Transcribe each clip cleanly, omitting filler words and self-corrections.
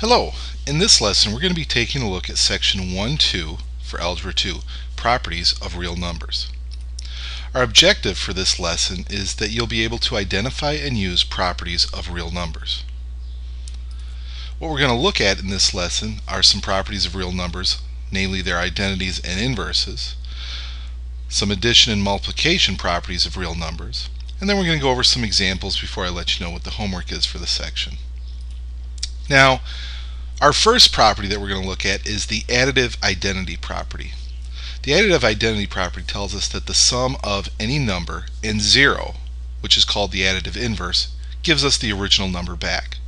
Hello, in this lesson we're going to be taking a look at section 1-2 for Algebra 2, Properties of Real Numbers. Our objective for this lesson is that you'll be able to identify and use properties of real numbers. What we're going to look at in this lesson are some properties of real numbers, namely their identities and inverses, some addition and multiplication properties of real numbers, and then we're going to go over some examples before I let you know what the homework is for the section. Now, our first property that we're going to look at is the additive identity property. The additive identity property tells us that the sum of any number and 0, which is called the additive inverse, gives us the original number back.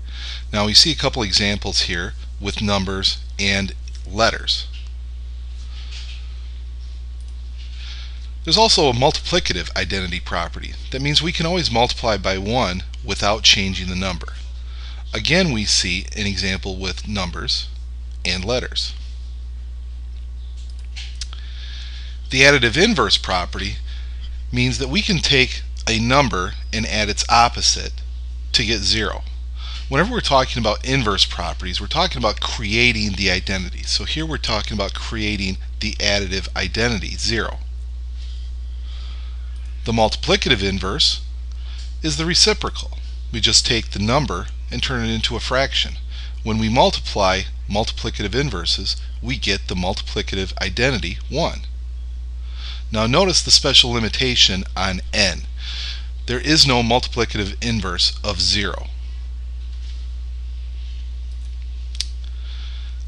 Now we see a couple examples here with numbers and letters. There's also a multiplicative identity property. That means we can always multiply by 1 without changing the number. Again, we see an example with numbers and letters. The additive inverse property means that we can take a number and add its opposite to get 0. Whenever we're talking about inverse properties, we're talking about creating the identity. So here we're talking about creating the additive identity, 0. The multiplicative inverse is the reciprocal. We just take the number and turn it into a fraction. When we multiply multiplicative inverses, we get the multiplicative identity 1. Now notice the special limitation on n. There is no multiplicative inverse of 0.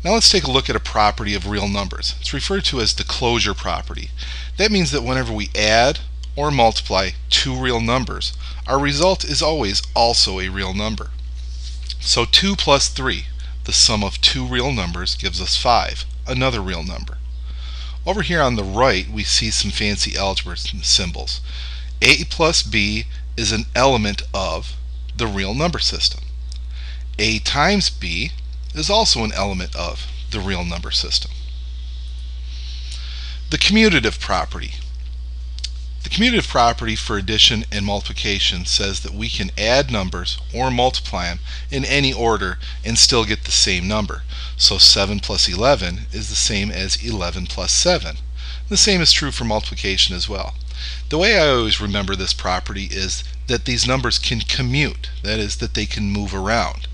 Now let's take a look at a property of real numbers. It's referred to as the closure property. That means that whenever we add or multiply two real numbers, our result is always also a real number. So 2 plus 3, the sum of two real numbers, gives us 5, another real number. Over here on the right we see some fancy algebra symbols. A plus B is an element of the real number system. A times B is also an element of the real number system. The commutative property. The commutative property for addition and multiplication says that we can add numbers or multiply them in any order and still get the same number. So 7 plus 11 is the same as 11 plus 7. The same is true for multiplication as well. The way I always remember this property is that these numbers can commute, that is, that they can move around.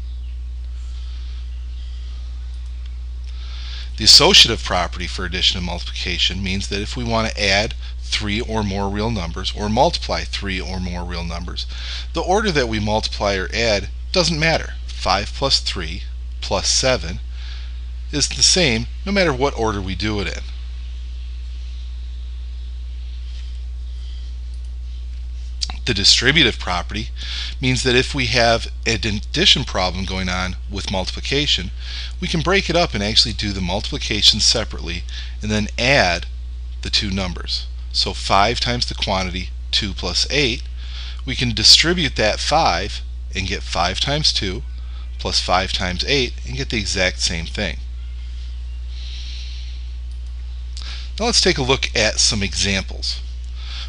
The associative property for addition and multiplication means that if we want to add 3 or more real numbers or multiply 3 or more real numbers, the order that we multiply or add doesn't matter. 5 plus 3 plus 7 is the same no matter what order we do it in. The distributive property means that if we have an addition problem going on with multiplication, we can break it up and actually do the multiplication separately and then add the two numbers. So 5 times the quantity 2 plus 8, we can distribute that 5 and get 5 times 2 plus 5 times 8 and get the exact same thing. Now let's take a look at some examples.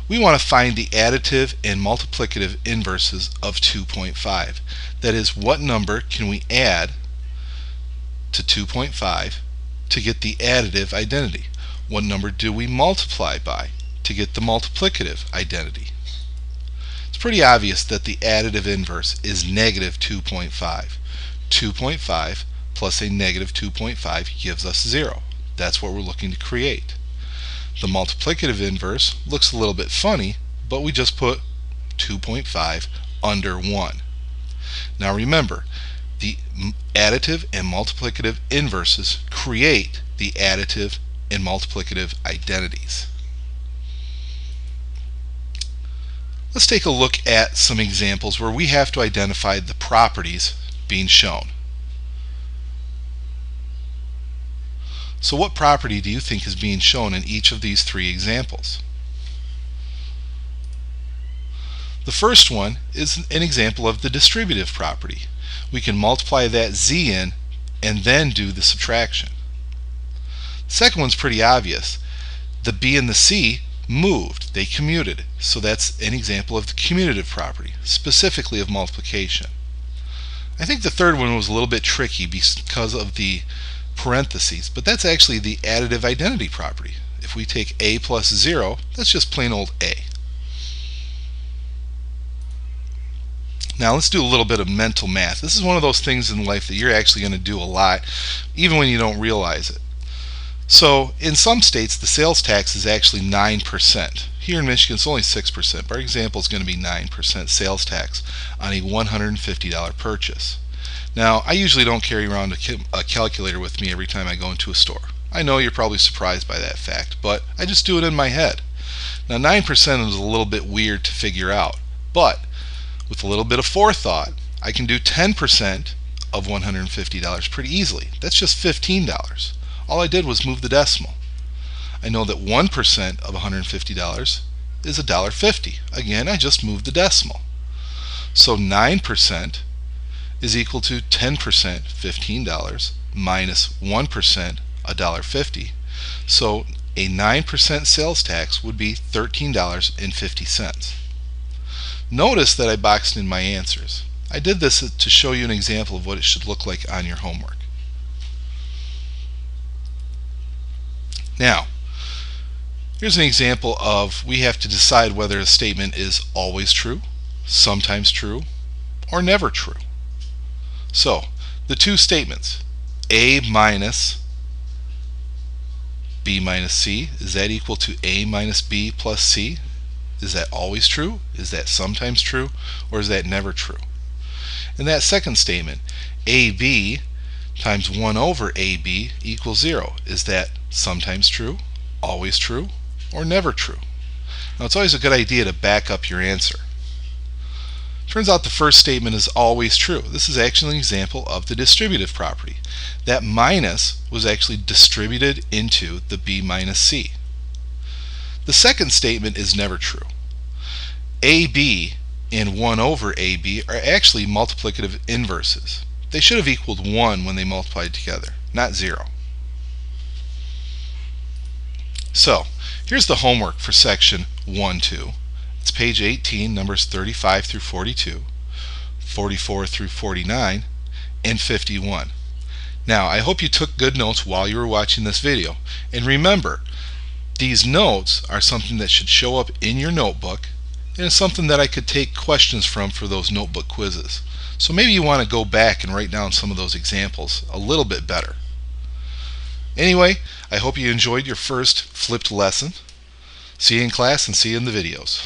We want to find the additive and multiplicative inverses of 2.5. That is, what number can we add to 2.5 to get the additive identity? What number do we multiply by to get the multiplicative identity? It's pretty obvious that the additive inverse is negative 2.5. 2.5 plus a negative 2.5 gives us 0. That's what we're looking to create. The multiplicative inverse looks a little bit funny, but we just put 2.5 under 1. Now remember, the additive and multiplicative inverses create the additive and multiplicative identities. Let's take a look at some examples where we have to identify the properties being shown. So what property do you think is being shown in each of these three examples? The first one is an example of the distributive property. We can multiply that z in and then do the subtraction. The second one's pretty obvious. The b and the c moved, they commuted. So that's an example of the commutative property, specifically of multiplication. I think the third one was a little bit tricky because of the parentheses, but that's actually the additive identity property. If we take a plus 0, that's just plain old a. Now let's do a little bit of mental math. This is one of those things in life that you're actually going to do a lot, even when you don't realize it. So in some states, the sales tax is actually 9%. Here in Michigan, it's only 6%, but our example is going to be 9% sales tax on a $150 purchase. Now, I usually don't carry around a calculator with me every time I go into a store. I know you're probably surprised by that fact, but I just do it in my head. Now, 9% is a little bit weird to figure out, but with a little bit of forethought, I can do 10% of $150 pretty easily. That's just $15. All I did was move the decimal. I know that 1% of $150 is $1.50. Again, I just moved the decimal. So 9% is equal to 10%, $15, minus 1%, $1.50. So a 9% sales tax would be $13.50. Notice that I boxed in my answers. I did this to show you an example of what it should look like on your homework. Now, here's an example of we have to decide whether a statement is always true, sometimes true, or never true. So, the two statements, A minus B minus C, is that equal to A minus B plus C? Is that always true? Is that sometimes true? Or is that never true? In that second statement, AB times 1 over AB equals 0. Is that sometimes true, always true, or never true? Now, it's always a good idea to back up your answer. Turns out the first statement is always true. This is actually an example of the distributive property. That minus was actually distributed into the B minus C. The second statement is never true. AB and 1 over AB are actually multiplicative inverses. They should have equaled 1 when they multiplied together, not 0. So, here's the homework for section 1-2. It's page 18, numbers 35 through 42, 44 through 49, and 51. Now, I hope you took good notes while you were watching this video. And remember, these notes are something that should show up in your notebook, and it's something that I could take questions from for those notebook quizzes. So maybe you want to go back and write down some of those examples a little bit better. Anyway, I hope you enjoyed your first flipped lesson. See you in class and see you in the videos.